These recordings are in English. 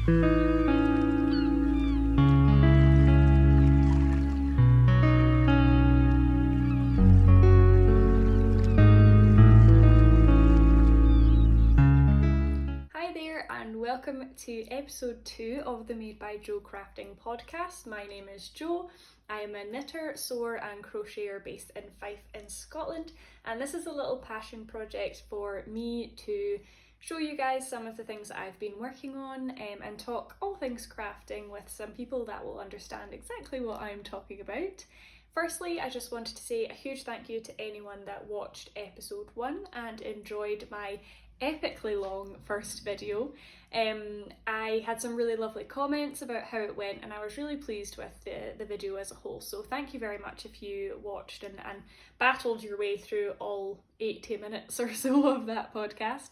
Welcome to episode 2 of the MadebyJo crafting podcast. My name is Jo. I am a knitter, sewer and crocheter based in Fife in Scotland, and this is a little passion project for me to show you guys some of the things that I've been working on and talk all things crafting with some people that will understand exactly what I'm talking about. Firstly, I just wanted to say a huge thank you to anyone that watched episode 1 and enjoyed my epically long first video. I had some really lovely comments about how it went, and I was really pleased with the video as a whole, so thank you very much if you watched and battled your way through all 80 minutes or so of that podcast.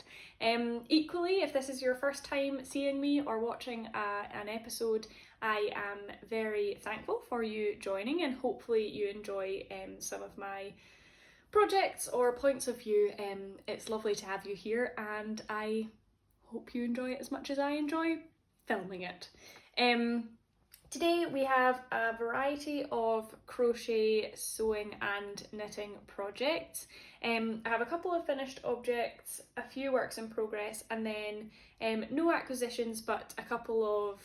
Equally, if this is your first time seeing me or watching an episode, I am very thankful for you joining, and hopefully you enjoy some of my projects or points of view. It's lovely to have you here, and I hope you enjoy it as much as I enjoy filming it. Today we have a variety of crochet, sewing and knitting projects. I have a couple of finished objects, a few works in progress, and then no acquisitions but a couple of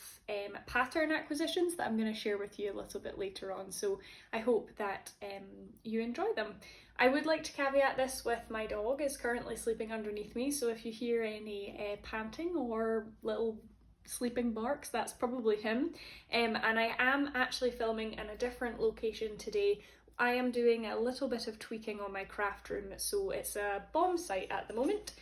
pattern acquisitions that I'm going to share with you a little bit later on, so I hope that you enjoy them. I would like to caveat this with my dog is currently sleeping underneath me, so if you hear any panting or little sleeping barks, that's probably him. And I am actually filming in a different location today. I am doing a little bit of tweaking on my craft room, so it's a bomb site at the moment.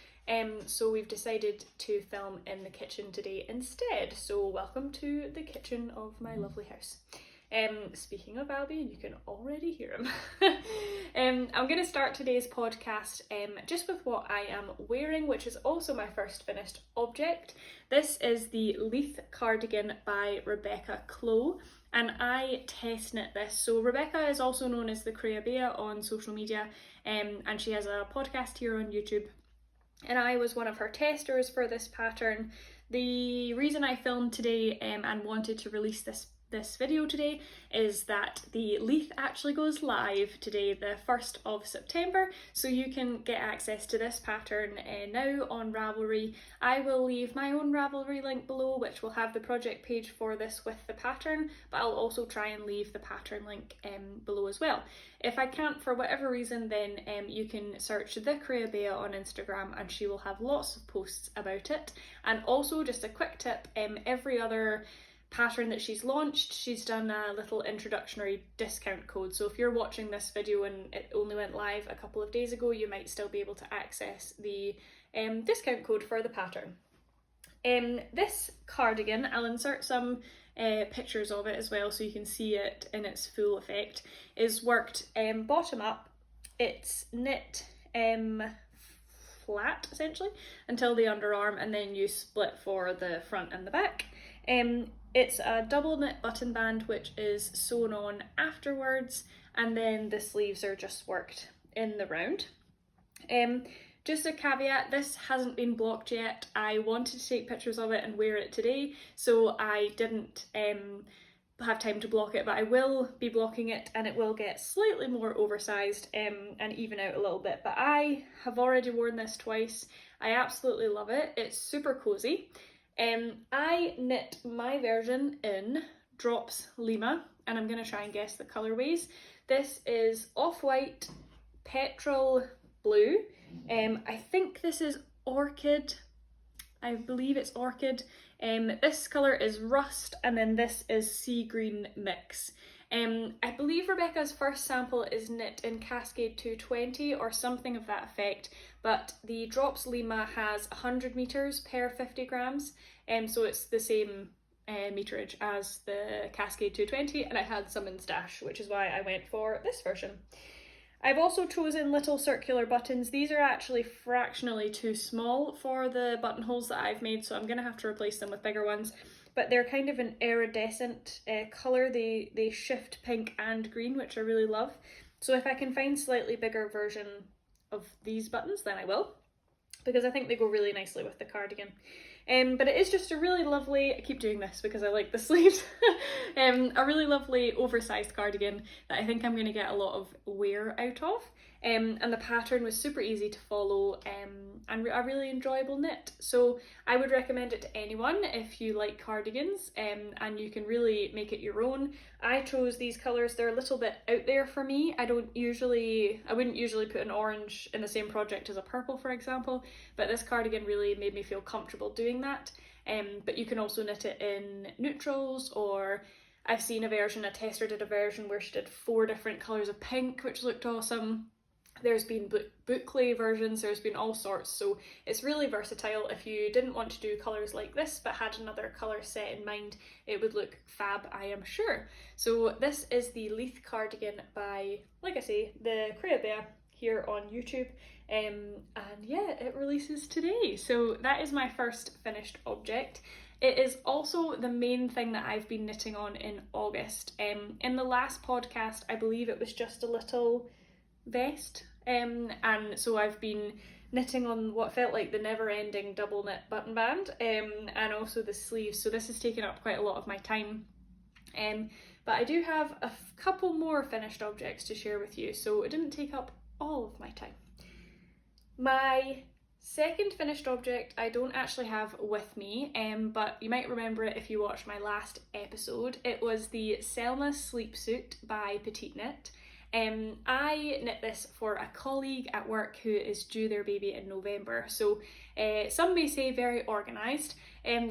So we've decided to film in the kitchen today instead. So welcome to the kitchen of my lovely house. Speaking of Albie, you can already hear him. I'm going to start today's podcast just with what I am wearing, which is also my first finished object. This is the Leith cardigan by Rebecca Clow, and I test knit this. So Rebecca is also known as the Crafty on social media, and she has a podcast here on YouTube, and I was one of her testers for this pattern. The reason I filmed today and wanted to release this video today is that the leith actually goes live today, the 1st of September, so you can get access to this pattern now on Ravelry. I will leave my own Ravelry link below, which will have the project page for this with the pattern, but I'll also try and leave the pattern link below as well. If I can't for whatever reason, then you can search the Crafty on Instagram and she will have lots of posts about it. And also, just a quick tip, every other pattern that she's launched, she's done a little introductory discount code, so if you're watching this video and it only went live a couple of days ago, you might still be able to access the discount code for the pattern. This cardigan, I'll insert some pictures of it as well so you can see it in its full effect, is worked bottom up. It's knit flat essentially until the underarm, and then you split for the front and the back. It's a double knit button band which is sewn on afterwards, and then the sleeves are just worked in the round. Just a caveat, this hasn't been blocked yet. I wanted to take pictures of it and wear it today, so I didn't have time to block it, but I will be blocking it and it will get slightly more oversized and even out a little bit. But I have already worn this twice. I absolutely love it. It's super cozy. I knit my version in Drops Lima, and I'm going to try and guess the colourways. This is off-white, petrol blue. I think this is orchid. I believe it's orchid. This colour is rust, and then this is sea green mix. I believe Rebecca's first sample is knit in Cascade 220 or something of that effect, but the Drops Lima has 100 metres per 50 grams, so it's the same meterage as the Cascade 220, and I had some in stash, which is why I went for this version. I've also chosen little circular buttons. These are actually fractionally too small for the buttonholes that I've made, so I'm going to have to replace them with bigger ones. But they're kind of an iridescent colour. They shift pink and green, which I really love. So if I can find slightly bigger version of these buttons, then I will, because I think they go really nicely with the cardigan. But it is just a really lovely, I keep doing this because I like the sleeves, a really lovely oversized cardigan that I think I'm going to get a lot of wear out of. And the pattern was super easy to follow and a really enjoyable knit. So I would recommend it to anyone if you like cardigans, and you can really make it your own. I chose these colours, they're a little bit out there for me. I wouldn't usually put an orange in the same project as a purple, for example, but this cardigan really made me feel comfortable doing that. But you can also knit it in neutrals, or I've seen a tester did a version where she did 4 different colours of pink, which looked awesome. There's been boucle versions, there's been all sorts, so it's really versatile. If you didn't want to do colours like this but had another colour set in mind, it would look fab, I am sure. So this is the Leith cardigan by, like I say, the Crafty here on YouTube, and yeah, it releases today. So that is my first finished object. It is also the main thing that I've been knitting on in August. In the last podcast, I believe it was just a little vest, and so I've been knitting on what felt like the never-ending double knit button band, and also the sleeves, so this has taken up quite a lot of my time, but I do have a couple more finished objects to share with you, so it didn't take up all of my time. My second finished object I don't actually have with me, but you might remember it if you watched my last episode. It was the Selma sleepsuit by Petite Knit. I knit this for a colleague at work who is due their baby in November, so some may say very organised.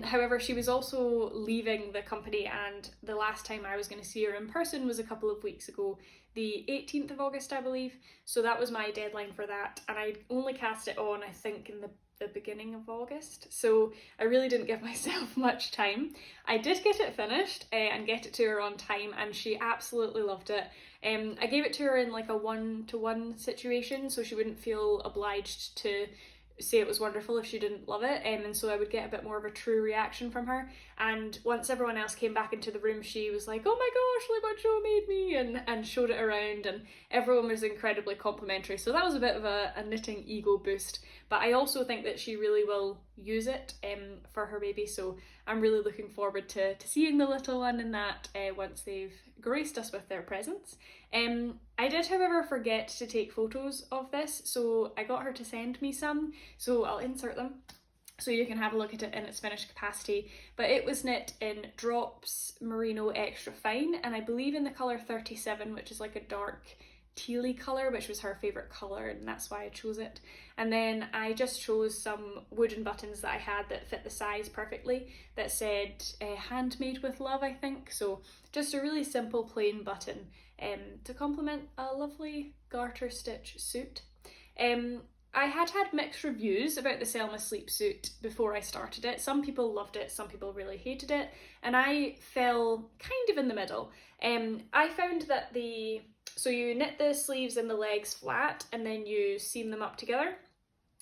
However, she was also leaving the company, and the last time I was going to see her in person was a couple of weeks ago, the 18th of August I believe, so that was my deadline for that, and I only cast it on I think in the beginning of August, so I really didn't give myself much time. I did get it finished and get it to her on time, and she absolutely loved it. I gave it to her in like a 1-to-1 situation, so she wouldn't feel obliged to say it was wonderful if she didn't love it, and so I would get a bit more of a true reaction from her. And once everyone else came back into the room, she was like, oh my gosh, look what Jo made me, and showed it around, and everyone was incredibly complimentary, so that was a bit of a knitting ego boost. But I also think that she really will use it for her baby, so I'm really looking forward to seeing the little one in that once they've graced us with their presence. I did, however, forget to take photos of this, so I got her to send me some, so I'll insert them so you can have a look at it in its finished capacity. But it was knit in Drops Merino Extra Fine, and I believe in the colour 37, which is like a dark tealy colour, which was her favourite colour, and that's why I chose it. And then I just chose some wooden buttons that I had that fit the size perfectly, that said handmade with love, I think. So just a really simple plain button to complement a lovely garter stitch suit. I had mixed reviews about the Selma sleepsuit before I started it. Some people loved it, some people really hated it, and I fell kind of in the middle. I found that so you knit the sleeves and the legs flat, and then you seam them up together,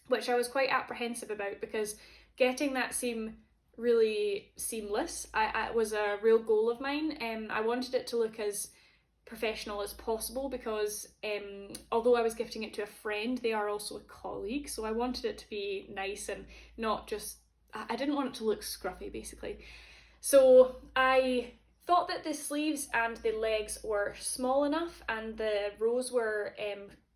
which I was quite apprehensive about, because getting that seam really seamless I was a real goal of mine. I wanted it to look as professional as possible, because although I was gifting it to a friend, they are also a colleague, so I wanted it to be nice and not just, I didn't want it to look scruffy basically. So I thought that the sleeves and the legs were small enough, and the rows were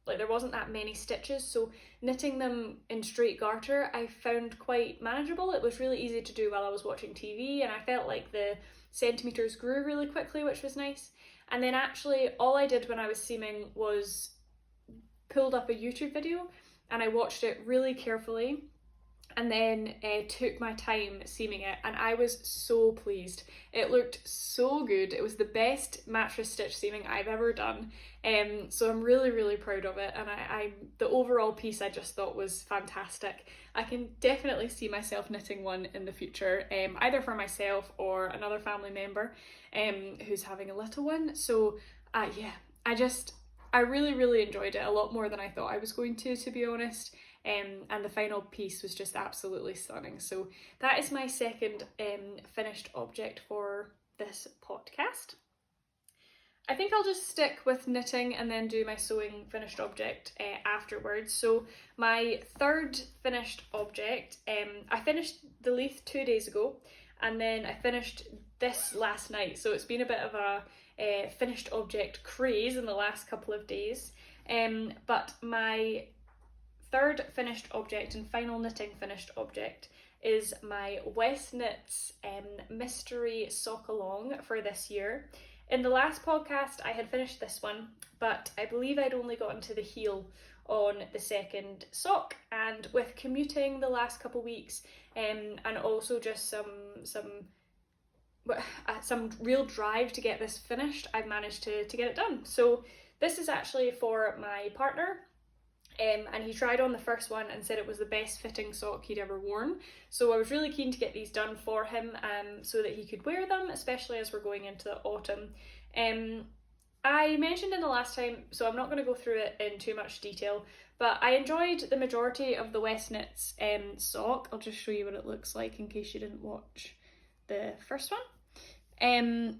like there wasn't that many stitches, so knitting them in straight garter I found quite manageable. It was really easy to do while I was watching TV, and I felt like the centimetres grew really quickly, which was nice. And then actually all I did when I was seaming was pulled up a YouTube video and I watched it really carefully, and then took my time seaming it, and I was so pleased. It looked so good. It was the best mattress stitch seaming I've ever done, so I'm really proud of it, and the overall piece I just thought was fantastic. I can definitely see myself knitting one in the future, either for myself or another family member who's having a little one. So yeah, I really enjoyed it, a lot more than I thought I was going to be honest. And the final piece was just absolutely stunning. So that is my second finished object for this podcast. I think I'll just stick with knitting and then do my sewing finished object afterwards. So my third finished object, I finished the leith 2 days ago, and then I finished this last night. So it's been a bit of a finished object craze in the last couple of days. But my third finished object and final knitting finished object is my West Knits mystery sock along for this year. In the last podcast I had finished this one, but I believe I'd only gotten to the heel on the second sock, and with commuting the last couple weeks and also just some real drive to get this finished, I've managed to get it done. So this is actually for my partner. And he tried on the first one and said it was the best fitting sock he'd ever worn. So I was really keen to get these done for him so that he could wear them, especially as we're going into the autumn. I mentioned in the last time, so I'm not going to go through it in too much detail, but I enjoyed the majority of the West Knits sock. I'll just show you what it looks like in case you didn't watch the first one.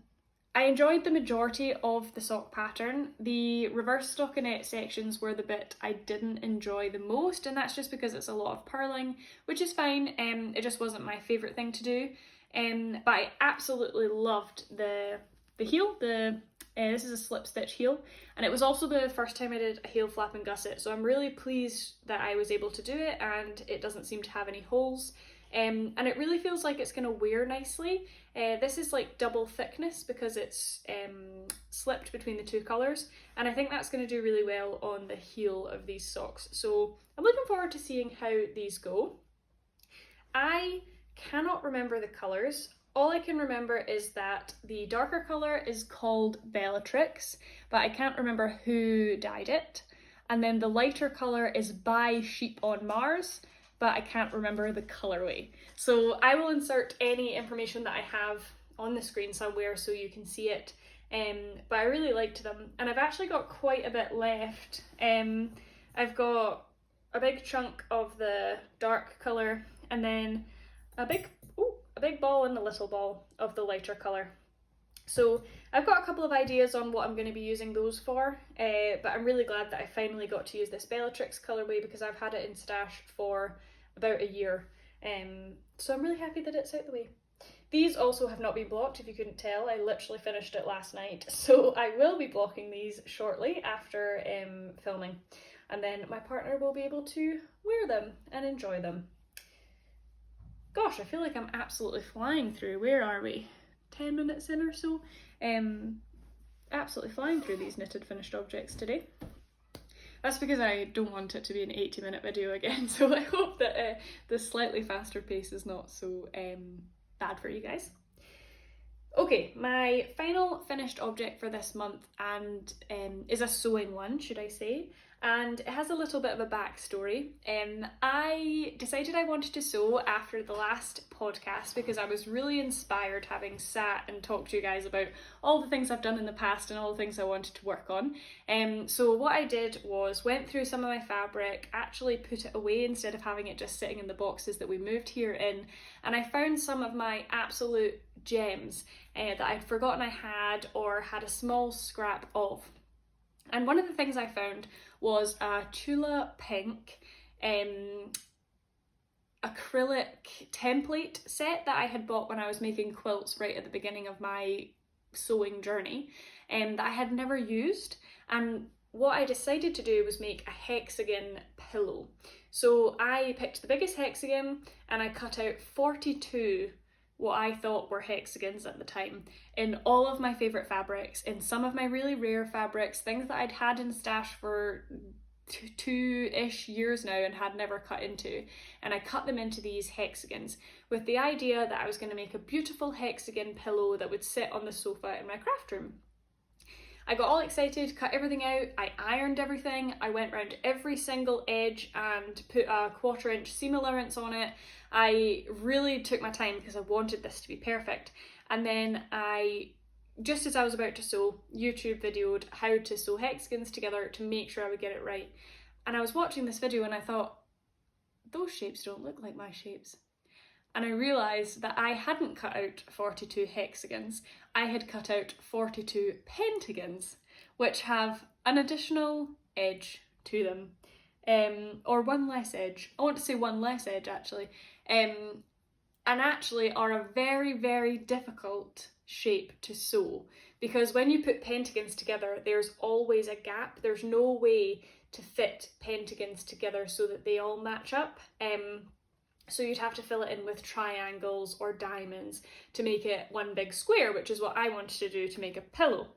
I enjoyed the majority of the sock pattern. The reverse stockinette sections were the bit I didn't enjoy the most, and that's just because it's a lot of purling, which is fine. It just wasn't my favourite thing to do. But I absolutely loved the heel. This is a slip stitch heel, and it was also the first time I did a heel flap and gusset, so I'm really pleased that I was able to do it, and it doesn't seem to have any holes. And it really feels like it's going to wear nicely. This is like double thickness because it's slipped between the two colours, and I think that's going to do really well on the heel of these socks. So I'm looking forward to seeing how these go. I cannot remember the colours. All I can remember is that the darker colour is called Bellatrix, but I can't remember who dyed it. And then the lighter colour is by Sheep on Mars, but I can't remember the colourway. So I will insert any information that I have on the screen somewhere so you can see it. But I really liked them, and I've actually got quite a bit left. I've got a big chunk of the dark colour, and then a big ball and a little ball of the lighter colour. So I've got a couple of ideas on what I'm going to be using those for, but I'm really glad that I finally got to use this Bellatrix colourway because I've had it in stash for about a year. So I'm really happy that it's out the way. These also have not been blocked, if you couldn't tell. I literally finished it last night, so I will be blocking these shortly after filming, and then my partner will be able to wear them and enjoy them. Gosh, I feel like I'm absolutely flying through. Where are we? 10 minutes in or so. Absolutely flying through these knitted finished objects today. That's because I don't want it to be an 80-minute video again, so I hope that the slightly faster pace is not so bad for you guys. Okay, my final finished object for this month and is a sewing one, should I say, and it has a little bit of a backstory. I decided I wanted to sew after the last podcast because I was really inspired having sat and talked to you guys about all the things I've done in the past and all the things I wanted to work on. So what I did was went through some of my fabric, actually put it away instead of having it just sitting in the boxes that we moved here in, and I found some of my absolute gems that I'd forgotten I had or had a small scrap of. And one of the things I found was a Tula pink acrylic template set that I had bought when I was making quilts right at the beginning of my sewing journey, that I had never used. And what I decided to do was make a hexagon pillow. So I picked the biggest hexagon and I cut out 42 what I thought were hexagons at the time, in all of my favourite fabrics, in some of my really rare fabrics, things that I'd had in stash for two-ish years now and had never cut into, and I cut them into these hexagons with the idea that I was going to make a beautiful hexagon pillow that would sit on the sofa in my craft room. I got all excited, cut everything out, I ironed everything, I went round every single edge and put a 1/4 inch seam allowance on it. I really took my time because I wanted this to be perfect. And then just as I was about to sew, YouTube videoed how to sew hexagons together to make sure I would get it right. And I was watching this video and I thought, those shapes don't look like my shapes. and I realised that I hadn't cut out 42 hexagons, I had cut out 42 pentagons, which have an additional edge to them, or one less edge. I want to say one less edge actually, and actually are a very, very difficult shape to sew, because when you put pentagons together, there's always a gap. There's no way to fit pentagons together so that they all match up. So you'd have to fill it in with triangles or diamonds to make it one big square, which is what I wanted to do to make a pillow.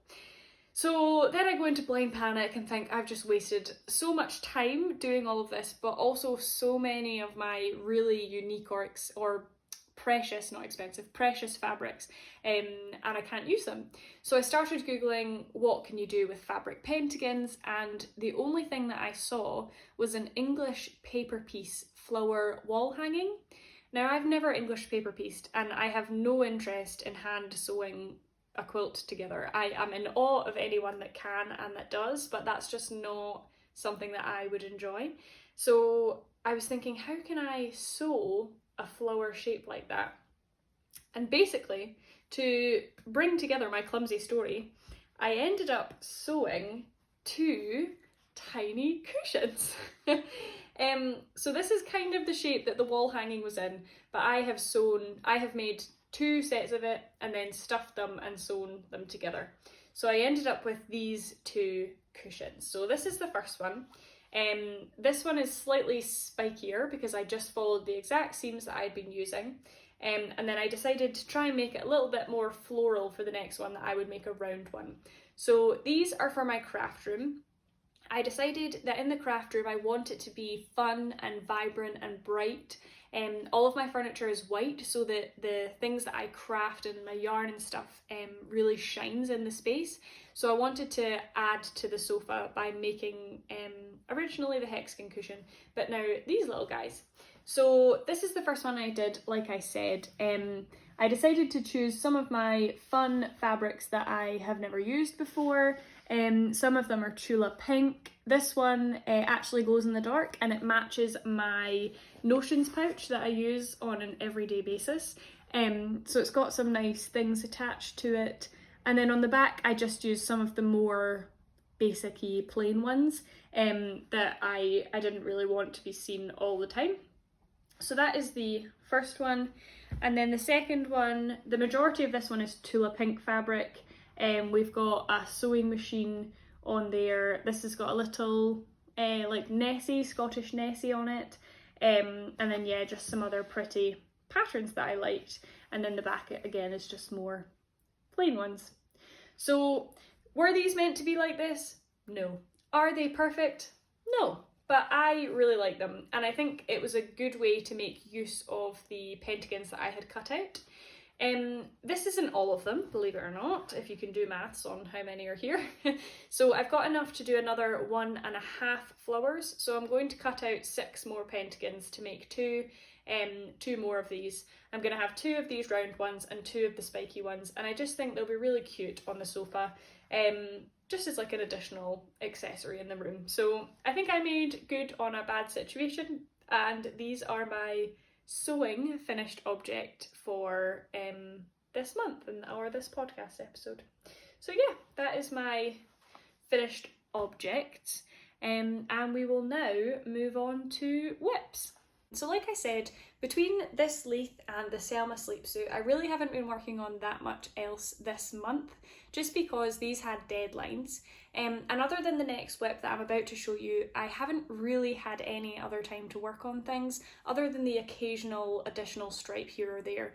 So then I go into blind panic and think I've just wasted so much time doing all of this, but also so many of my really unique or precious, not expensive, precious fabrics, and I can't use them. So I started Googling what can you do with fabric pentagons, and the only thing that I saw was an English paper piece flower wall hanging. Now I've never English paper pieced, and I have no interest in hand sewing a quilt together. I am in awe of anyone that can and that does, but that's just not something that I would enjoy. So I was thinking, how can I sew a flower shape like that? And basically, to bring together my clumsy story, I ended up sewing 2 tiny cushions. So this is kind of the shape that the wall hanging was in, but I have made 2 sets of it and then stuffed them and sewn them together. So I ended up with these 2 cushions. So this is the first one. This one is slightly spikier because I just followed the exact seams that I'd been using, and then I decided to try and make it a little bit more floral for the next one, that I would make a round one. So these are for my craft room. I decided that in the craft room I want it to be fun and vibrant and bright. All of my furniture is white so that the things that I craft and my yarn and stuff really shines in the space. So I wanted to add to the sofa by making originally the hexagon cushion, but now these little guys. So this is the first one I did, like I said. I decided to choose some of my fun fabrics that I have never used before. Some of them are Tula Pink. This one actually glows in the dark and it matches my notions pouch that I use on an everyday basis. So it's got some nice things attached to it. And then on the back I just used some of the more basic-y plain ones that I didn't really want to be seen all the time. So that is the first one. And then the second one, the majority of this one is Tula Pink fabric. We've got a sewing machine on there. This has got a little like Nessie, Scottish Nessie on it. And then yeah, just some other pretty patterns that I liked. And then the back again is just more plain ones. So were these meant to be like this? No. Are they perfect? No. But I really like them, and I think it was a good way to make use of the pentagons that I had cut out. This isn't all of them, believe it or not, if you can do maths on how many are here. So I've got enough to do another 1.5 flowers, so I'm going to cut out 6 more pentagons to make 2 more of these. I'm going to have 2 of these round ones and 2 of the spiky ones, and I just think they'll be really cute on the sofa, just as like an additional accessory in the room. So I think I made good on a bad situation, and these are my sewing finished object for this month or this podcast episode. So yeah, that is my finished object, and we will now move on to whips. So like I said, between this leith and the Selma sleepsuit, I really haven't been working on that much else this month, just because these had deadlines. And other than the next whip that I'm about to show you, I haven't really had any other time to work on things, other than the occasional additional stripe here or there.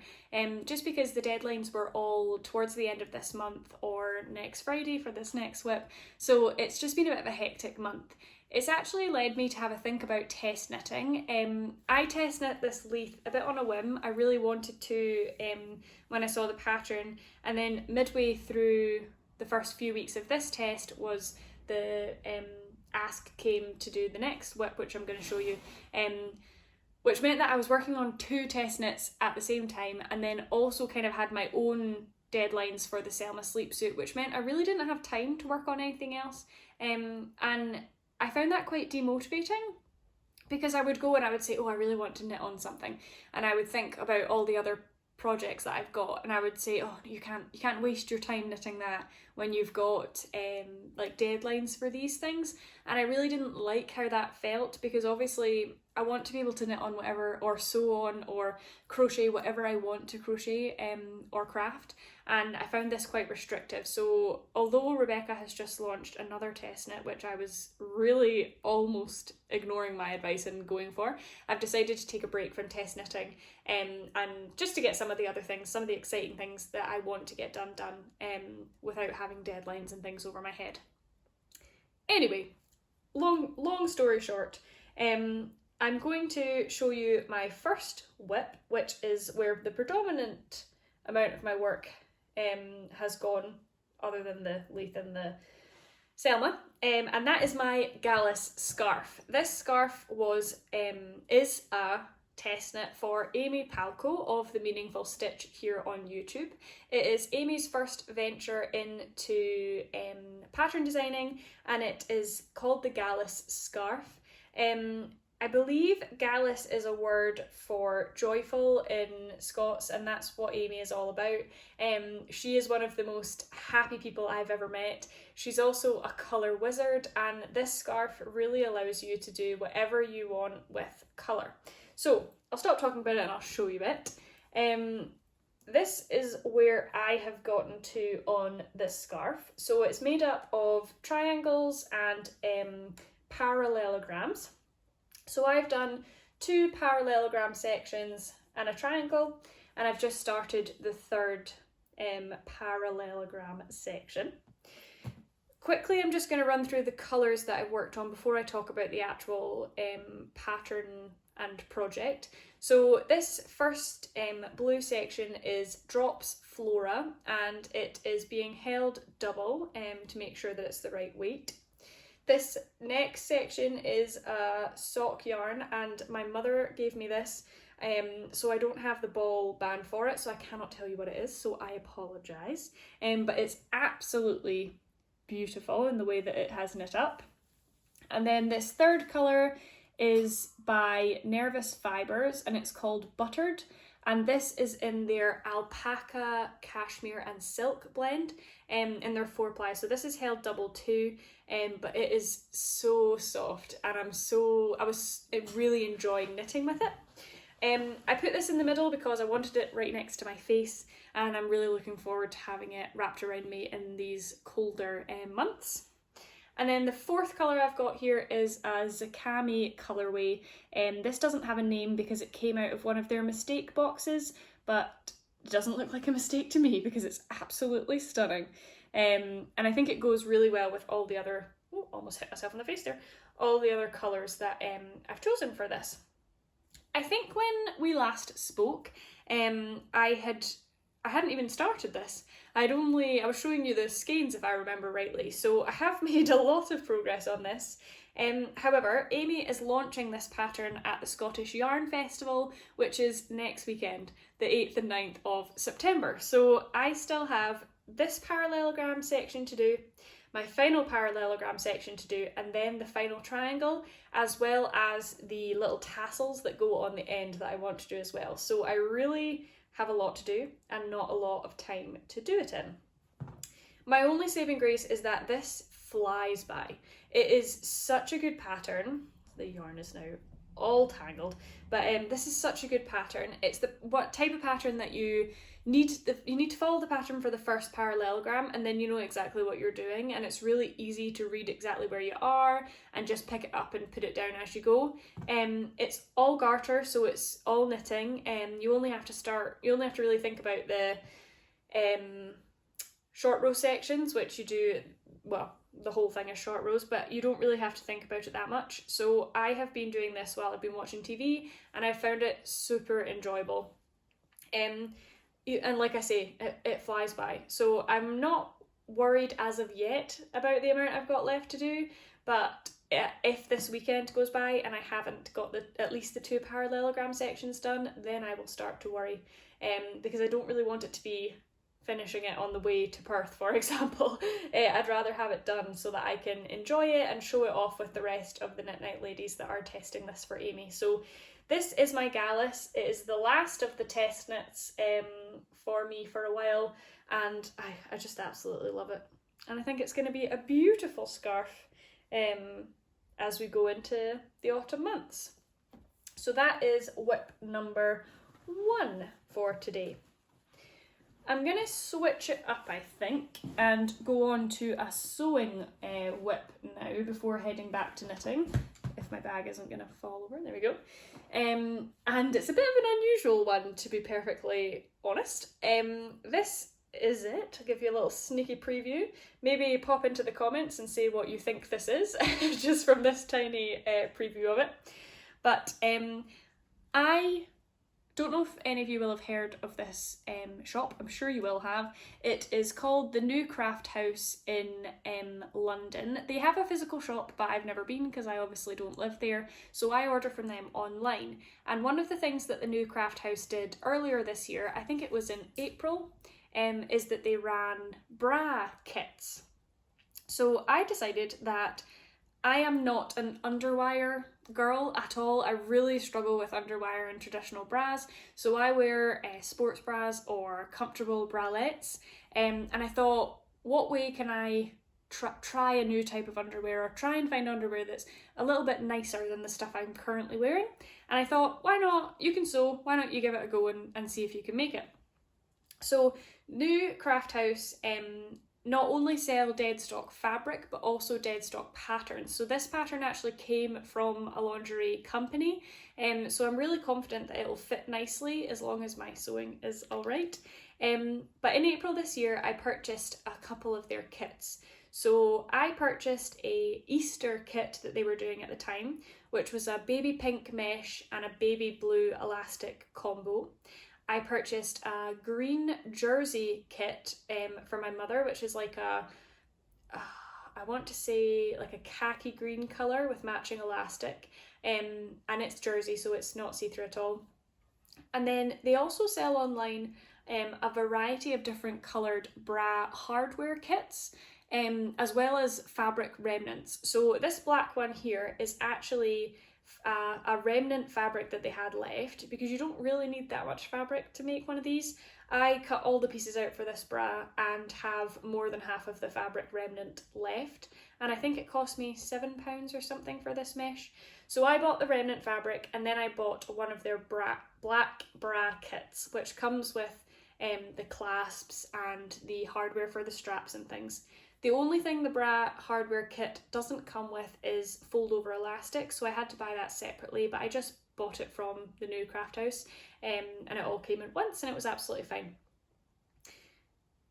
Just because the deadlines were all towards the end of this month or next Friday for this next whip, so it's just been a bit of a hectic month. It's actually led me to have a think about test knitting. I test knit this leith a bit on a whim. I really wanted to when I saw the pattern, and then midway through the first few weeks of this test was the ask came to do the next whip, which I'm going to show you, which meant that I was working on 2 test knits at the same time, and then also kind of had my own deadlines for the Selma sleepsuit, which meant I really didn't have time to work on anything else, and I found that quite demotivating. because I would go and I would say, oh, I really want to knit on something, and I would think about all the other projects that I've got, and I would say, oh, you can't waste your time knitting that when you've got like deadlines for these things. And I really didn't like how that felt, because obviously I want to be able to knit on whatever, or sew on, or crochet whatever I want to crochet or craft, and I found this quite restrictive. So although Rebecca has just launched another test knit, which I was really almost ignoring my advice and going for, I've decided to take a break from test knitting and just to get some of the other things, some of the exciting things that I want to get done without having deadlines and things over my head. Anyway, long story short, I'm going to show you my first whip, which is where the predominant amount of my work has gone, other than the leith and the Selma, and that is my Gallus scarf. This scarf is a test knit for Amy Palco of The Meaningful Stitch here on YouTube. It is Amy's first venture into pattern designing, and it is called the Gallus scarf. I believe Gallus is a word for joyful in Scots, and that's what Amy is all about. She is one of the most happy people I've ever met. She's also a colour wizard, and this scarf really allows you to do whatever you want with colour. So I'll stop talking about it and I'll show you it. This is where I have gotten to on this scarf. So it's made up of triangles and parallelograms. So I've done 2 parallelogram sections and a triangle, and I've just started the third parallelogram section. Quickly, I'm just going to run through the colours that I've worked on before I talk about the actual pattern and project. So this first blue section is Drops Flora, and it is being held double to make sure that it's the right weight. This next section is a sock yarn, and my mother gave me this, so I don't have the ball band for it, so I cannot tell you what it is, so I apologise. But it's absolutely beautiful in the way that it has knit up. And then this third colour is by Nervous Fibres, and it's called Buttered, and this is in their alpaca, cashmere and silk blend in their 4-ply. So this is held double too, but it is so soft, and I was really enjoying knitting with it. I put this in the middle because I wanted it right next to my face, and I'm really looking forward to having it wrapped around me in these colder months. And then the fourth colour I've got here is a Zakami colourway. This doesn't have a name because it came out of one of their mistake boxes, but it doesn't look like a mistake to me because it's absolutely stunning. And I think it goes really well with all the other, almost hit myself in the face there, all the other colours that I've chosen for this. I think when we last spoke, I hadn't even started this. I was showing you the skeins if I remember rightly, so I have made a lot of progress on this. However, Amy is launching this pattern at the Scottish Yarn Festival, which is next weekend, the 8th and 9th of September. So I still have this parallelogram section to do, my final parallelogram section to do, and then the final triangle, as well as the little tassels that go on the end that I want to do as well. So I really have a lot to do and not a lot of time to do it in. My only saving grace is that this flies by. It is such a good pattern. The yarn is now all tangled, but this is such a good pattern. It's the what type of pattern that you need to follow the pattern for the first parallelogram, and then you know exactly what you're doing, and it's really easy to read exactly where you are and just pick it up and put it down as you go. It's all garter, so it's all knitting, and you only have to really think about the short row sections, which you do, well, the whole thing is short rows, but you don't really have to think about it that much. So I have been doing this while I've been watching TV, and I found it super enjoyable. And like I say, it flies by. So I'm not worried as of yet about the amount I've got left to do, but if this weekend goes by and I haven't got at least the 2 parallelogram sections done, then I will start to worry, because I don't really want it to be finishing it on the way to Perth, for example. I'd rather have it done so that I can enjoy it and show it off with the rest of the Knit Night ladies that are testing this for Amy. So this is my Gallus. It is the last of the test knits for me for a while, and I just absolutely love it. And I think it's going to be a beautiful scarf as we go into the autumn months. So that is whip number 1 for today. I'm going to switch it up, I think, and go on to a sewing whip now before heading back to knitting, if my bag isn't going to fall over. There we go. And it's a bit of an unusual one, to be perfectly honest. This is it. I'll give you a little sneaky preview. Maybe pop into the comments and say what you think this is, just from this tiny preview of it. But I don't know if any of you will have heard of this shop. I'm sure you will have. It is called the New Craft House in London. They have a physical shop, but I've never been because I obviously don't live there. So I order from them online. And one of the things that the New Craft House did earlier this year, I think it was in April, is that they ran bra kits. So I decided that I am not an underwire girl at all. I really struggle with underwire and traditional bras, so I wear sports bras or comfortable bralettes, and I thought, what way can I try a new type of underwear, or try and find underwear that's a little bit nicer than the stuff I'm currently wearing? And I thought, why not? You can sew, why not you give it a go and see if you can make it? So New Craft House not only sell dead stock fabric, but also dead stock patterns. So this pattern actually came from a lingerie company, so I'm really confident that it'll fit nicely as long as my sewing is all right. But in April this year, I purchased a couple of their kits. So I purchased a Easter kit that they were doing at the time, which was a baby pink mesh and a baby blue elastic combo. I purchased a green jersey kit for my mother, which is like I want to say like a khaki green colour with matching elastic, and it's jersey, so it's not see-through at all. And then they also sell online a variety of different coloured bra hardware kits, as well as fabric remnants. So this black one here is actually a remnant fabric that they had left, because you don't really need that much fabric to make one of these. I cut all the pieces out for this bra and have more than half of the fabric remnant left, and I think it cost me £7 or something for this mesh. So I bought the remnant fabric, and then I bought one of their black bra kits, which comes with the clasps and the hardware for the straps and things. The only thing the bra hardware kit doesn't come with is fold over elastic, so I had to buy that separately, but I just bought it from the New Craft House, and it all came at once, and it was absolutely fine.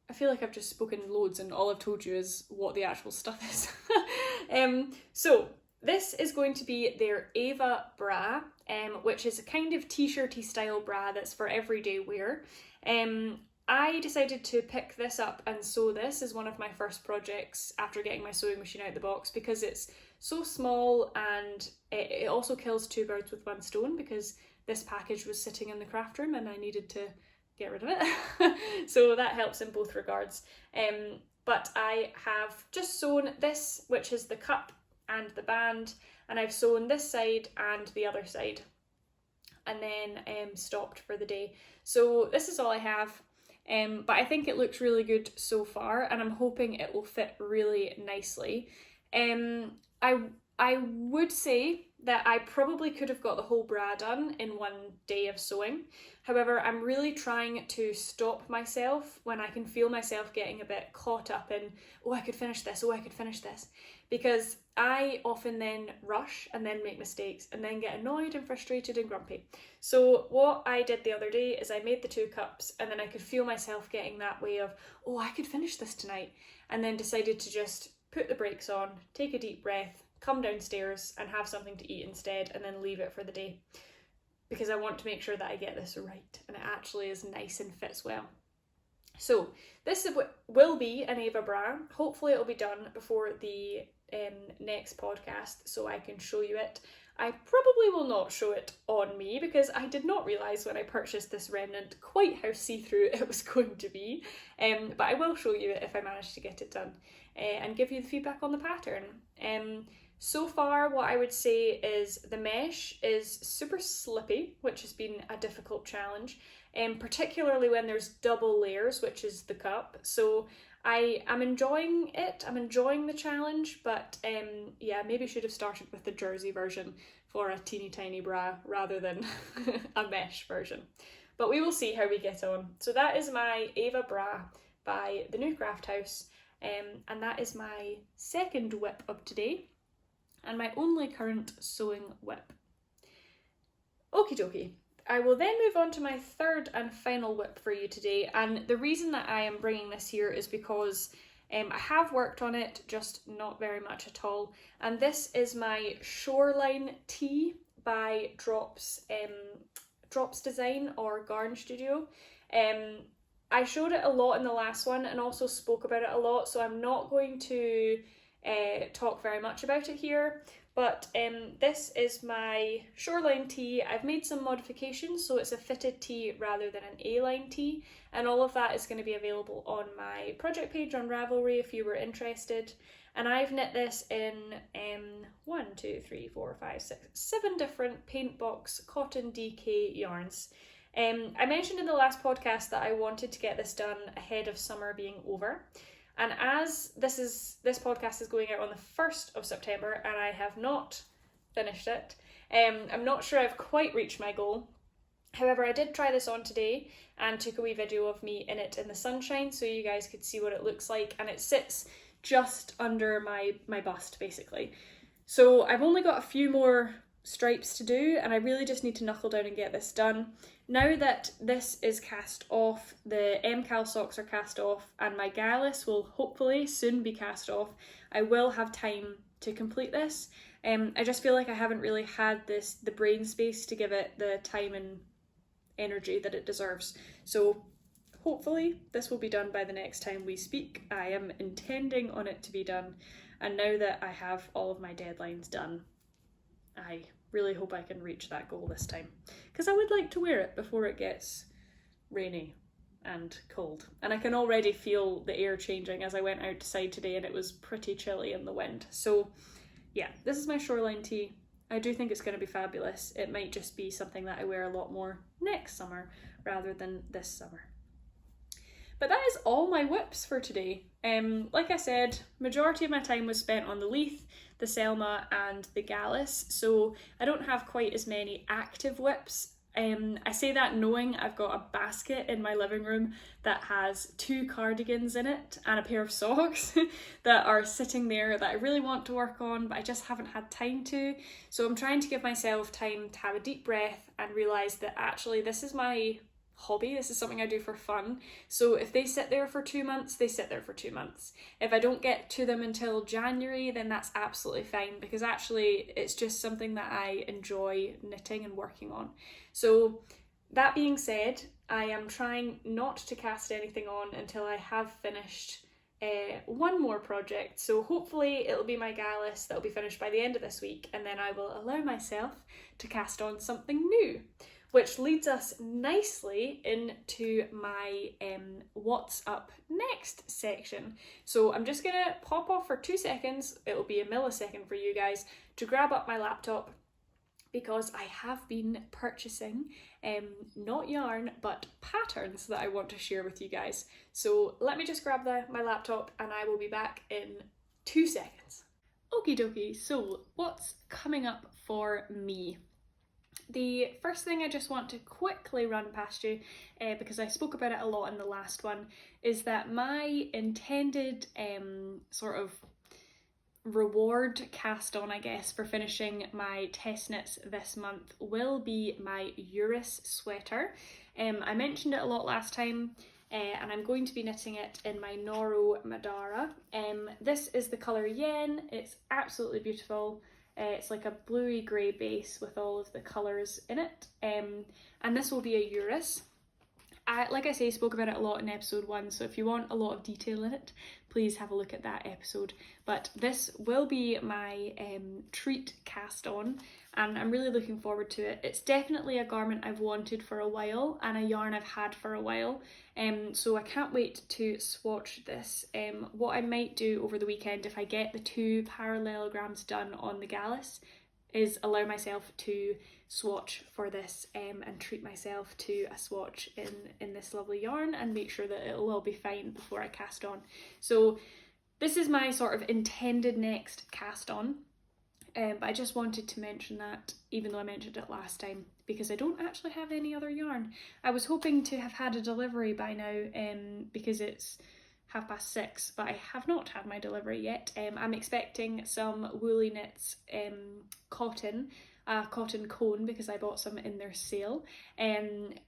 I feel like I've just spoken loads and all I've told you is what the actual stuff is. So this is going to be their Ava bra, which is a kind of t-shirty style bra that's for everyday wear. I decided to pick this up and sew this as one of my first projects after getting my sewing machine out the box, because it's so small, and it also kills two birds with one stone, because this package was sitting in the craft room and I needed to get rid of it. So that helps in both regards. But I have just sewn this, which is the cup and the band, and I've sewn this side and the other side, and then stopped for the day. So this is all I have. But I think it looks really good so far, and I'm hoping it will fit really nicely. I would say that I probably could have got the whole bra done in one day of sewing. However, I'm really trying to stop myself when I can feel myself getting a bit caught up in, oh, I could finish this, oh, I could finish this. Because I often then rush and then make mistakes and then get annoyed and frustrated and grumpy. So what I did the other day is I made the 2 cups, and then I could feel myself getting that way of, oh, I could finish this tonight, and then decided to just put the brakes on, take a deep breath, come downstairs and have something to eat instead, and then leave it for the day. Because I want to make sure that I get this right and it actually is nice and fits well. So this will be an Ava bra. Hopefully it'll be done before the next podcast so I can show you it. I probably will not show it on me because I did not realise when I purchased this remnant quite how see-through it was going to be, but I will show you it if I manage to get it done and give you the feedback on the pattern. So far what I would say is the mesh is super slippy, which has been a difficult challenge, particularly when there's double layers, which is the cup. So I am enjoying it, I'm enjoying the challenge, but yeah, maybe should have started with the jersey version for a teeny tiny bra rather than a mesh version. But we will see how we get on. So that is my Ava bra by the New Craft House, and that is my second whip of today, and my only current sewing whip. Okie dokie. I will then move on to my third and final whip for you today, and the reason that I am bringing this here is because I have worked on it, just not very much at all, and this is my Shoreline Tee by Drops Design or Garn Studio. I showed it a lot in the last one and also spoke about it a lot, so I'm not going to talk very much about it here, but this is my Shoreline tee. I've made some modifications, so it's a fitted tee rather than an A-line tee, and all of that is going to be available on my project page on Ravelry if you were interested. And I've knit this in 7 different paint box cotton DK yarns. I mentioned in the last podcast that I wanted to get this done ahead of summer being over. And as this podcast is going out on the 1st of September and I have not finished it, I'm not sure I've quite reached my goal. However, I did try this on today and took a wee video of me in it in the sunshine so you guys could see what it looks like, and it sits just under my bust basically. So I've only got a few more stripes to do and I really just need to knuckle down and get this done. Now that this is cast off, the MKAL socks are cast off, and my gallus will hopefully soon be cast off, I will have time to complete this. I just feel like I haven't really had the brain space to give it the time and energy that it deserves. So hopefully this will be done by the next time we speak. I am intending on it to be done, and now that I have all of my deadlines done, I really hope I can reach that goal this time, because I would like to wear it before it gets rainy and cold. And I can already feel the air changing as I went outside today and it was pretty chilly in the wind. So yeah, this is my Shoreline tee. I do think it's going to be fabulous. It might just be something that I wear a lot more next summer rather than this summer. But that is all my whips for today. Like I said, majority of my time was spent on the leith, the Selma and the gallus, so I don't have quite as many active whips. I say that knowing I've got a basket in my living room that has 2 cardigans in it and a pair of socks that are sitting there that I really want to work on, but I just haven't had time to. So I'm trying to give myself time to have a deep breath and realise that actually this is my hobby, this is something I do for fun. So if they sit there for 2 months, they sit there for 2 months. If I don't get to them until January, then that's absolutely fine, because actually it's just something that I enjoy knitting and working on. So that being said, I am trying not to cast anything on until I have finished one more project. So hopefully it'll be my gallus that'll be finished by the end of this week, and then I will allow myself to cast on something new. Which leads us nicely into my what's up next section. So I'm just gonna pop off for 2 seconds, it'll be a millisecond for you guys, to grab up my laptop, because I have been purchasing not yarn but patterns that I want to share with you guys. So let me just grab my laptop and I will be back in 2 seconds. Okie dokie, so what's coming up for me? The first thing I just want to quickly run past you, because I spoke about it a lot in the last one, is that my intended sort of reward cast on, I guess, for finishing my test knits this month will be my Eurus sweater. I mentioned it a lot last time, and I'm going to be knitting it in my Noro Madara. This is the colour Yen, it's absolutely beautiful. It's like a bluey grey base with all of the colours in it, and this will be a Eurus. like I say, spoke about it a lot in episode 1, so if you want a lot of detail in it, please have a look at that episode. But this will be my treat cast on, and I'm really looking forward to it. It's definitely a garment I've wanted for a while and a yarn I've had for a while, so I can't wait to swatch this. What I might do over the weekend, if I get the 2 parallelograms done on the Gallus, is allow myself to swatch for this and treat myself to a swatch in this lovely yarn and make sure that it'll all be fine before I cast on. So this is my sort of intended next cast on, but I just wanted to mention that, even though I mentioned it last time, because I don't actually have any other yarn. I was hoping to have had a delivery by now, because it's 6:30, but I have not had my delivery yet. I'm expecting some Woolly Knits cotton cone, because I bought some in their sale,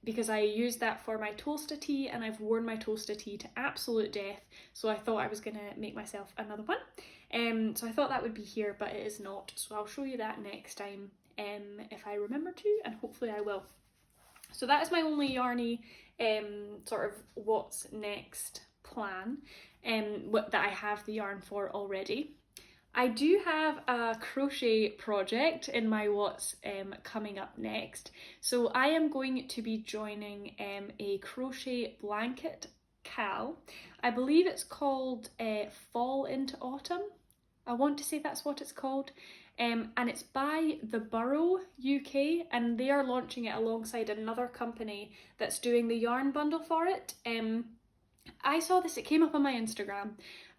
because I used that for my Toasta tee and I've worn my Toasta tee to absolute death, so I thought I was going to make myself another one. So I thought that would be here, but it is not, so I'll show you that next time if I remember to, and hopefully I will. So that is my only yarny sort of what's next plan, that I have the yarn for already. I do have a crochet project in my what's coming up next. So I am going to be joining a crochet blanket MKAL. I believe it's called Fall into Autumn. I want to say that's what it's called. And it's by The Burrow UK, and they are launching it alongside another company that's doing the yarn bundle for it. I saw this, it came up on my Instagram,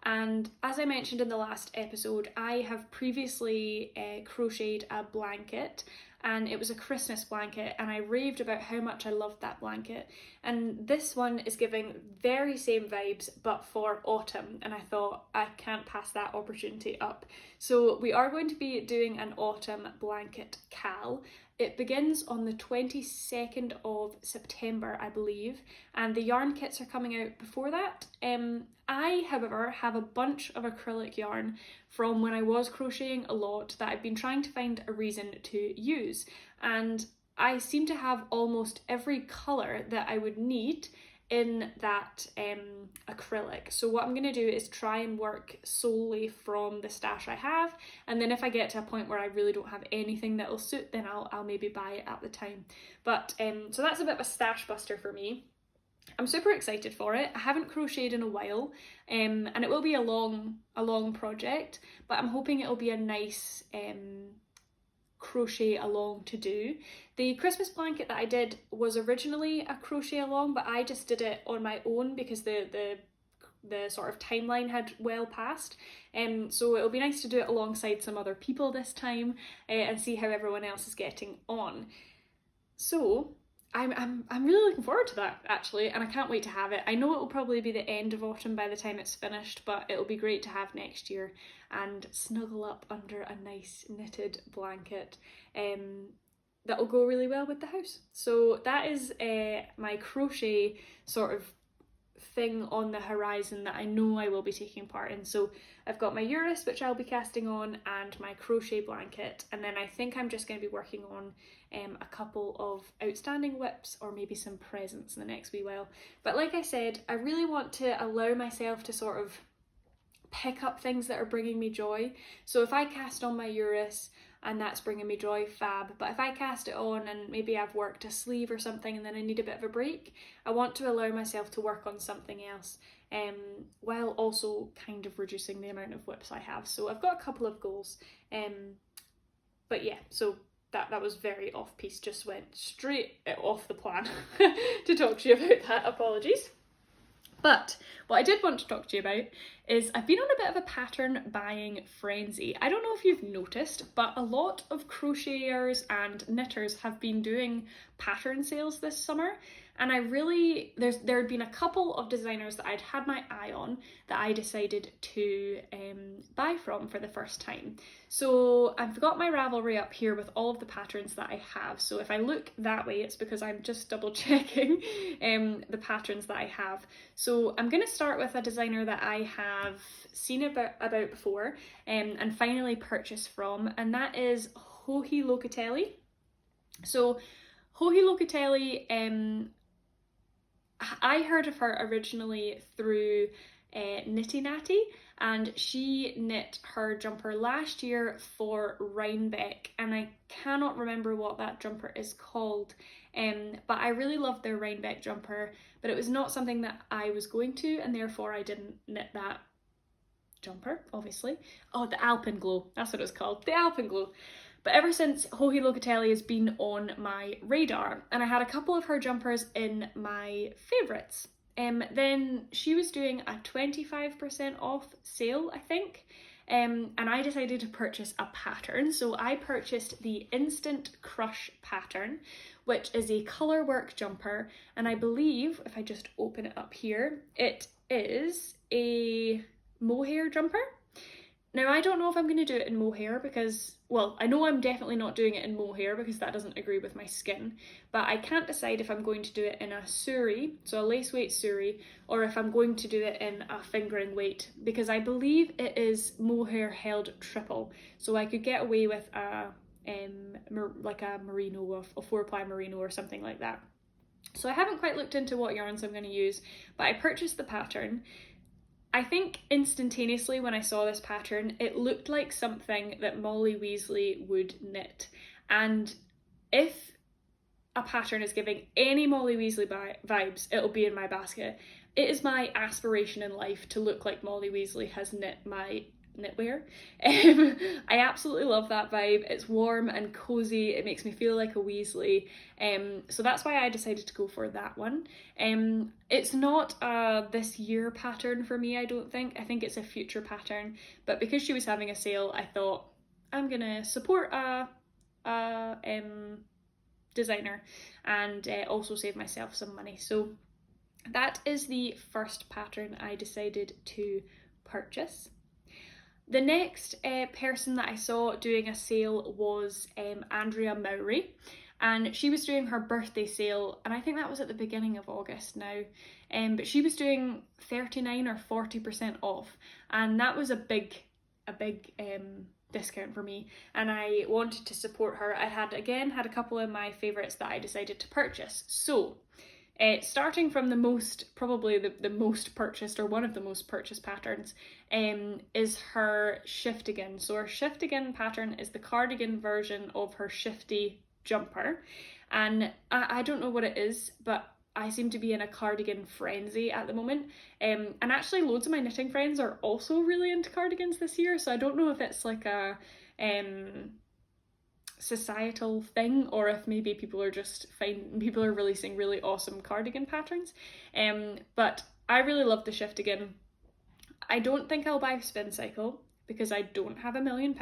and as I mentioned in the last episode, I have previously crocheted a blanket, and it was a Christmas blanket, and I raved about how much I loved that blanket. And this one is giving very same vibes, but for autumn, and I thought I can't pass that opportunity up. So we are going to be doing an autumn blanket MKAL. It begins on the 22nd of September, I believe, and the yarn kits are coming out before that. I, however, have a bunch of acrylic yarn from when I was crocheting a lot that I've been trying to find a reason to use, and I seem to have almost every colour that I would need in that acrylic. So what I'm going to do is try and work solely from the stash I have, and then if I get to a point where I really don't have anything that will suit, then I'll maybe buy it at the time. But so that's a bit of a stash buster for me. I'm super excited for it. I haven't crocheted in a while, and it will be a long project, but I'm hoping it'll be a nice crochet along to do. The Christmas blanket that I did was originally a crochet along, but I just did it on my own because the sort of timeline had well passed, so it'll be nice to do it alongside some other people this time, and see how everyone else is getting on. So I'm really looking forward to that, actually, and I can't wait to have it. I know it will probably be the end of autumn by the time it's finished, but it'll be great to have next year and snuggle up under a nice knitted blanket that'll go really well with the house. So that is my crochet sort of thing on the horizon that I know I will be taking part in. So I've got my Eurus, which I'll be casting on, and my crochet blanket, and then I think I'm just going to be working on a couple of outstanding whips or maybe some presents in the next wee while. But like I said, I really want to allow myself to sort of pick up things that are bringing me joy. So if I cast on my Eurus and that's bringing me joy, fab. But if I cast it on and maybe I've worked a sleeve or something and then I need a bit of a break, I want to allow myself to work on something else, while also kind of reducing the amount of whips I have. So I've got a couple of goals. But yeah, so that was very off piece, just went straight off the plan to talk to you about that. Apologies. But what I did want to talk to you about is I've been on a bit of a pattern buying frenzy. I don't know if you've noticed, but a lot of crocheters and knitters have been doing pattern sales this summer, and I really, there had been a couple of designers that I'd had my eye on that I decided to buy from for the first time. So I've got my Ravelry up here with all of the patterns that I have. So if I look that way, it's because I'm just double checking the patterns that I have. So I'm going to start with a designer that I have seen about before and finally purchased from, and that is Joji Locatelli. So Joji Locatelli, I heard of her originally through Knitty Natty, and she knit her jumper last year for Rhinebeck, and I cannot remember what that jumper is called, but I really loved their Rhinebeck jumper, but it was not something that I was going to, and therefore I didn't knit that jumper, obviously. Oh, the Alpenglow, that's what it's called, the Alpenglow. But ever since Joji Locatelli has been on my radar, and I had a couple of her jumpers in my favourites. Then she was doing a 25% off sale, I think, and I decided to purchase a pattern. So I purchased the Instant Crush pattern, which is a colour work jumper, and I believe, if I just open it up here, it is a mohair jumper. Now, I don't know if I'm going to do it in mohair because, well, I know I'm definitely not doing it in mohair because that doesn't agree with my skin, but I can't decide if I'm going to do it in a suri, so a lace weight suri, or if I'm going to do it in a fingering weight, because I believe it is mohair held triple, so I could get away with like a merino, a 4-ply merino or something like that. So I haven't quite looked into what yarns I'm going to use, but I purchased the pattern. I think instantaneously when I saw this pattern, it looked like something that Molly Weasley would knit. And if a pattern is giving any Molly Weasley vibes, it'll be in my basket. It is my aspiration in life to look like Molly Weasley has knit my knitwear. I absolutely love that vibe. It's warm and cozy. It makes me feel like a Weasley. So that's why I decided to go for that one. It's not a this year pattern for me, I don't think. I think it's a future pattern. But because she was having a sale, I thought I'm gonna support a designer and also save myself some money. So that is the first pattern I decided to purchase. The next person that I saw doing a sale was Andrea Mowry, and she was doing her birthday sale, and I think that was at the beginning of August now, but she was doing 39 or 40% off, and that was a big discount for me, and I wanted to support her. I had a couple of my favourites that I decided to purchase. So starting from the most, probably the most purchased, or one of the most purchased patterns, is her Shiftigan. So her Shiftigan pattern is the cardigan version of her shifty jumper. And I don't know what it is, but I seem to be in a cardigan frenzy at the moment. And actually loads of my knitting friends are also really into cardigans this year. So I don't know if it's like a societal thing, or if maybe people are releasing really awesome cardigan patterns, but I really love the Shiftigan. I don't think I'll buy a spin cycle because I don't have £1 million,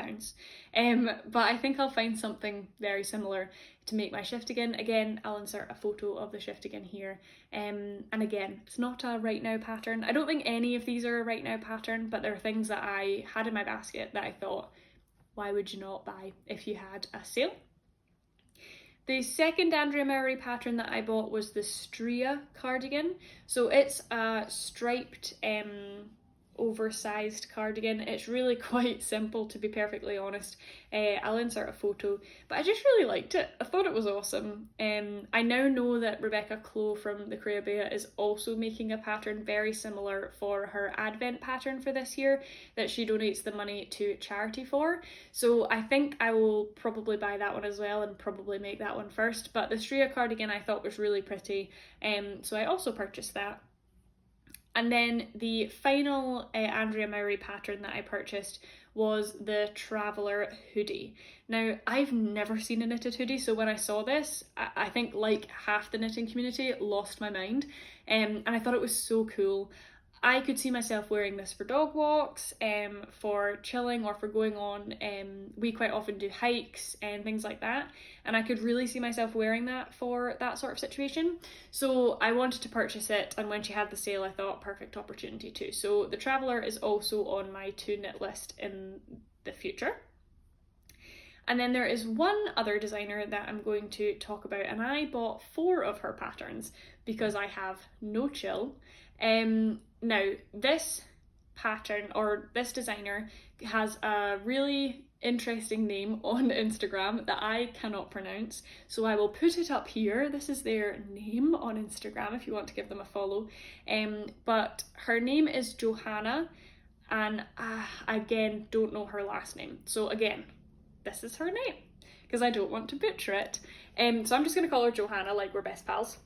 but I think I'll find something very similar to make my Shiftigan. Again, I'll insert a photo of the Shiftigan here, and again, it's not a right now pattern. I don't think any of these are a right now pattern, but there are things that I had in my basket that I thought, why would you not buy if you had a sale? The second Andrea Mowry pattern that I bought was the Stria cardigan. So it's a striped oversized cardigan. It's really quite simple, to be perfectly honest. I'll insert a photo, but I just really liked it. I thought it was awesome. I now know that Rebecca Clow from the Creabea is also making a pattern very similar for her Advent pattern for this year that she donates the money to charity for. So I think I will probably buy that one as well and probably make that one first. But the Stria cardigan I thought was really pretty, so I also purchased that. And then the final Andrea Mowry pattern that I purchased was the Traveller hoodie. Now, I've never seen a knitted hoodie, so when I saw this, I think like half the knitting community lost my mind, and I thought it was so cool. I could see myself wearing this for dog walks, for chilling, or for going on, we quite often do hikes and things like that, and I could really see myself wearing that for that sort of situation. So I wanted to purchase it, and when she had the sale I thought perfect opportunity too. So the Traveller is also on my to knit list in the future. And then there is one other designer that I'm going to talk about, and I bought 4 of her patterns because I have no chill. Now, this pattern, or this designer, has a really interesting name on Instagram that I cannot pronounce, so I will put it up here. This is their name on Instagram if you want to give them a follow. But her name is Johanna, and again, don't know her last name. So again, this is her name because I don't want to butcher it. So I'm just going to call her Johanna, like we're best pals.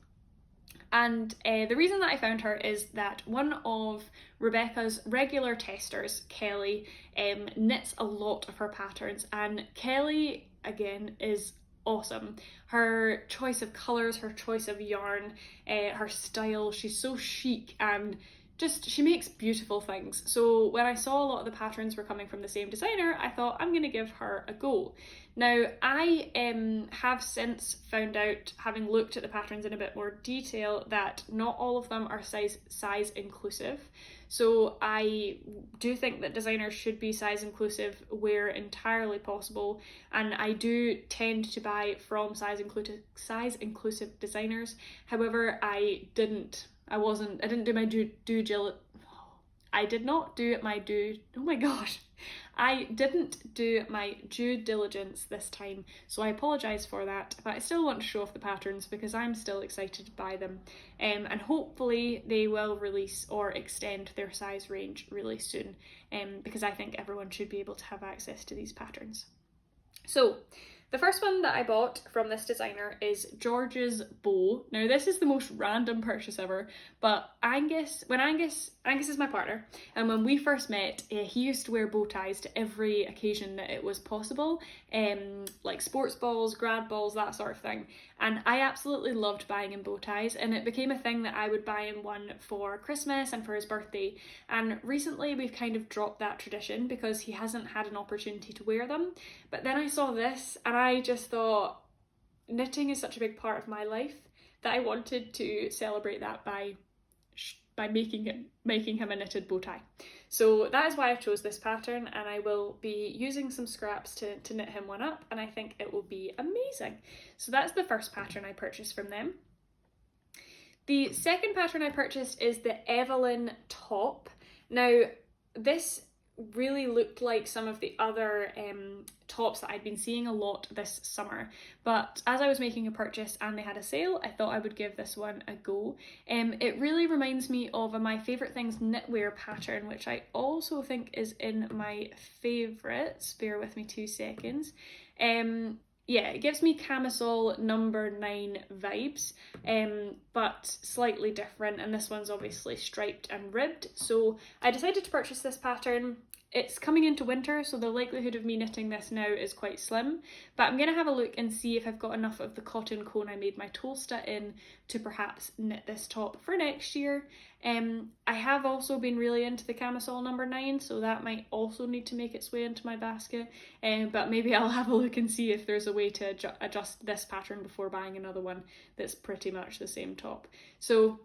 And the reason that I found her is that one of Rebecca's regular testers, Kelly, knits a lot of her patterns, and Kelly, again, is awesome. Her choice of colours, her choice of yarn, her style, she's so chic and just, she makes beautiful things. So when I saw a lot of the patterns were coming from the same designer, I thought I'm going to give her a go. Now, I have since found out, having looked at the patterns in a bit more detail, that not all of them are size inclusive. So I do think that designers should be size inclusive where entirely possible, and I do tend to buy from size inclusive designers. However, I didn't do my due diligence. I didn't do my due diligence this time, so I apologise for that, but I still want to show off the patterns because I'm still excited to buy them, and hopefully they will release or extend their size range really soon, because I think everyone should be able to have access to these patterns. So the first one that I bought from this designer is George's Bow. Now this is the most random purchase ever, but Angus is my partner, and when we first met, he used to wear bow ties to every occasion that it was possible, like sports balls, grad balls, that sort of thing. And I absolutely loved buying him bow ties, and it became a thing that I would buy him one for Christmas and for his birthday. And recently we've kind of dropped that tradition because he hasn't had an opportunity to wear them. But then I saw this and I just thought, knitting is such a big part of my life that I wanted to celebrate that by making him a knitted bow tie. So that is why I chose this pattern, and I will be using some scraps to knit him one up, and I think it will be amazing. So that's the first pattern I purchased from them. The second pattern I purchased is the Evelyn top. Now this really looked like some of the other tops that I'd been seeing a lot this summer, but as I was making a purchase and they had a sale, I thought I would give this one a go. It really reminds me of a My Favourite Things knitwear pattern, which I also think is in my favourites. Bear with me 2 seconds. Yeah, it gives me camisole number 9 vibes, but slightly different, and this one's obviously striped and ribbed. So I decided to purchase this pattern. It's coming into winter, so the likelihood of me knitting this now is quite slim, but I'm going to have a look and see if I've got enough of the cotton cone I made my Tolsta in to perhaps knit this top for next year. I have also been really into the camisole number 9, so that might also need to make its way into my basket, but maybe I'll have a look and see if there's a way to adjust this pattern before buying another one that's pretty much the same top. So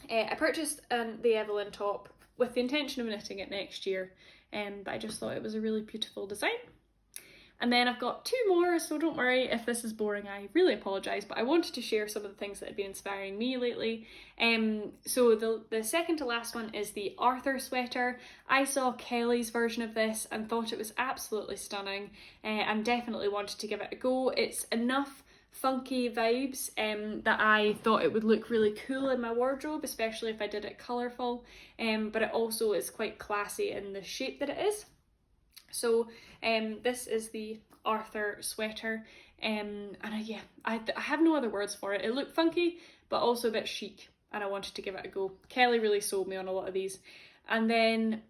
I purchased the Evelyn top with the intention of knitting it next year, but I just thought it was a really beautiful design. And then I've got 2 more, so don't worry if this is boring, I really apologise, but I wanted to share some of the things that have been inspiring me lately. So the second to last one is the Arthur sweater. I saw Kelly's version of this and thought it was absolutely stunning, and definitely wanted to give it a go. It's enough funky vibes that I thought it would look really cool in my wardrobe, especially if I did it colourful, but it also is quite classy in the shape that it is. So this is the Arthur sweater, and I have no other words for it. It looked funky but also a bit chic, and I wanted to give it a go. Kelly really sold me on a lot of these. And then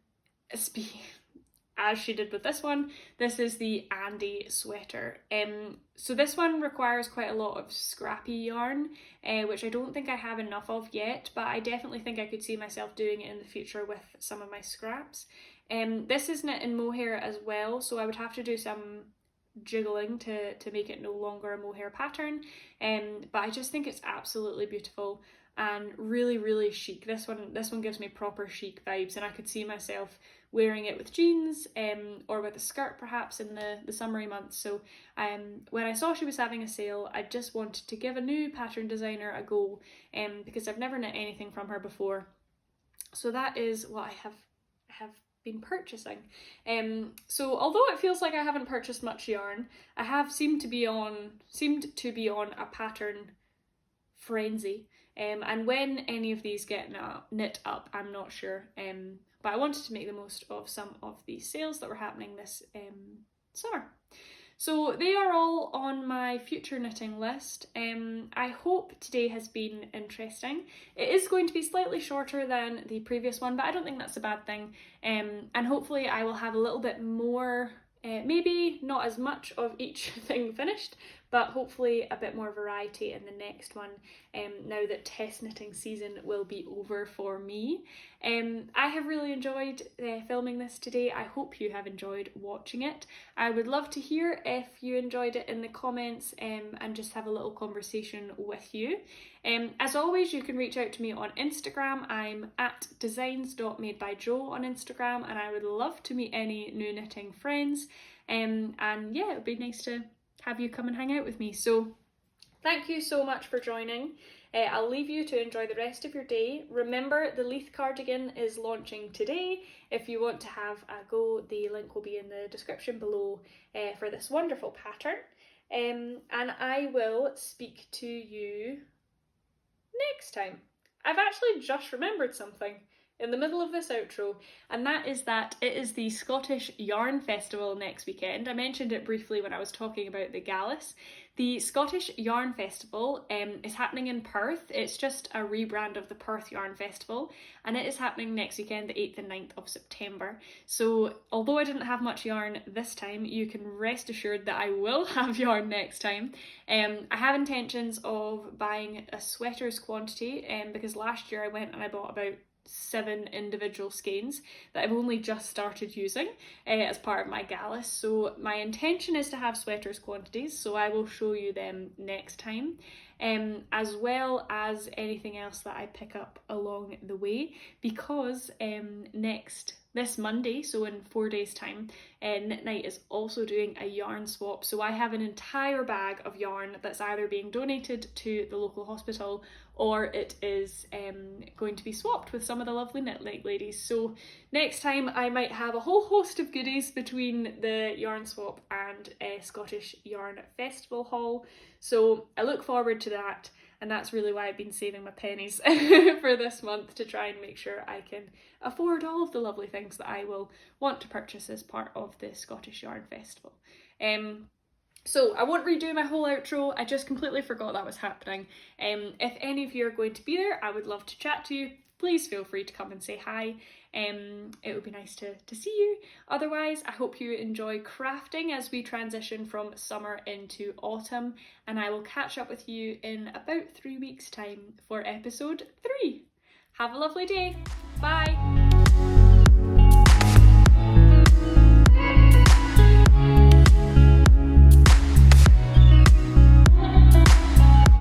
as she did with this one, this is the Andy sweater. So this one requires quite a lot of scrappy yarn, which I don't think I have enough of yet, but I definitely think I could see myself doing it in the future with some of my scraps. This is knit in mohair as well, so I would have to do some jiggling to make it no longer a mohair pattern, but I just think it's absolutely beautiful and really, really chic. This one gives me proper chic vibes, and I could see myself wearing it with jeans or with a skirt perhaps in the summery months. So when I saw she was having a sale, I just wanted to give a new pattern designer a go, because I've never knit anything from her before. So that is what I have been purchasing. So although it feels like I haven't purchased much yarn, I have seemed to be on a pattern frenzy. And when any of these get knit up, I'm not sure. But I wanted to make the most of some of the sales that were happening this summer. So they are all on my future knitting list. I hope today has been interesting. It is going to be slightly shorter than the previous one, but I don't think that's a bad thing. And hopefully I will have a little bit more, maybe not as much of each thing finished, but hopefully a bit more variety in the next one, now that test knitting season will be over for me. I have really enjoyed filming this today. I hope you have enjoyed watching it. I would love to hear if you enjoyed it in the comments, and just have a little conversation with you. As always, you can reach out to me on Instagram. I'm at designs.madebyjo on Instagram, and I would love to meet any new knitting friends. And yeah, it would be nice to have you come and hang out with me. So thank you so much for joining. I'll leave you to enjoy the rest of your day. Remember, the Leith cardigan is launching today. If you want to have a go, the link will be in the description below for this wonderful pattern. And I will speak to you next time. I've actually just remembered something in the middle of this outro, and that it is the Scottish Yarn Festival next weekend. I mentioned it briefly when I was talking about the Gallus. The Scottish Yarn Festival is happening in Perth. It's just a rebrand of the Perth Yarn Festival, and it is happening next weekend, the 8th and 9th of September. So although I didn't have much yarn this time, you can rest assured that I will have yarn next time. I have intentions of buying a sweater's quantity, because last year I went and I bought about 7 individual skeins that I've only just started using as part of my Gallus. So my intention is to have sweaters quantities, so I will show you them next time, as well as anything else that I pick up along the way, because this Monday, so in 4 days time, Knit Night is also doing a yarn swap. So I have an entire bag of yarn that's either being donated to the local hospital, or it is going to be swapped with some of the lovely Knit Night ladies. So next time I might have a whole host of goodies between the yarn swap and Scottish Yarn Festival haul. So I look forward to that. And that's really why I've been saving my pennies for this month, to try and make sure I can afford all of the lovely things that I will want to purchase as part of the Scottish Yarn Festival. So I won't redo my whole outro. I just completely forgot that was happening. If any of you are going to be there, I would love to chat to you. Please feel free to come and say hi. It would be nice to see you. Otherwise, I hope you enjoy crafting as we transition from summer into autumn, and I will catch up with you in about 3 weeks' time for episode 3. Have a lovely day. Bye.